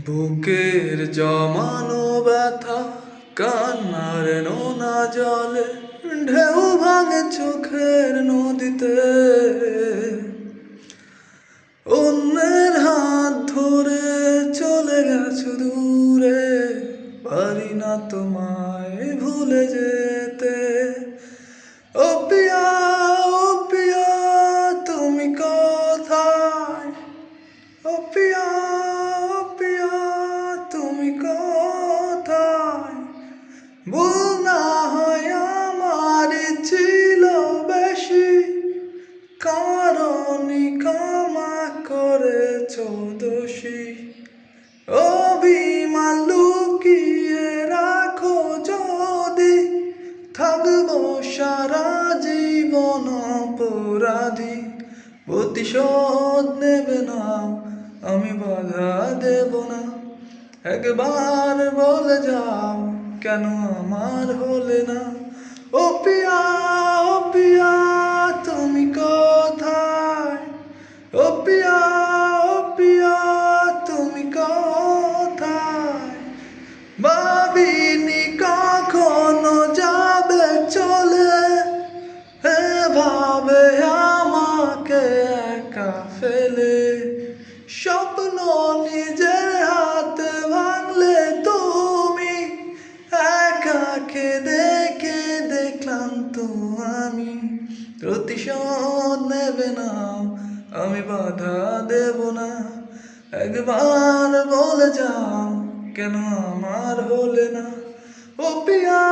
বুকের জমানো ব্যথা কান্নার নোনা জলে ঢেউ ভাঙে চোখের নদীতে। অন্যের হাত ধরে চলে গেছো দূরে, পারি না তোমায় ভুলে যেতে। ও পিয়া, ও পিয়া, তুমি কোথায়? ও পিয়া, ও পিয়া, তুমি কোথায়? ভুল না হয় আমার ছিল বেশি, কারণই ক্ষমা করেছ দোষী। অভিমান লুকিয়ে রাখো যদি, থাকবো সারা জীবন অপরাধী। প্রতিশোধ নেবে না, আমি বাধা দেব না। একবার বলে যাও, কেন আমার হলে না? ও পিয়া, ও পিয়া, তুমি কোথায়? ও পিয়া, ও পিয়া, তুমি কোথায়? ভাবিনি কখনো যাবে চলে, এভাবে আমাকে একা ফেলে। স্বপ্ন নিজের হাতে ভাঙলে তুমি, একা কেঁদে কেঁদে ক্লান্ত আমি। প্রতিশোধ নেবে না, আমি বাধা দেব না। একবার বলে যাও, কেন আমার হলে না? ও পিয়া,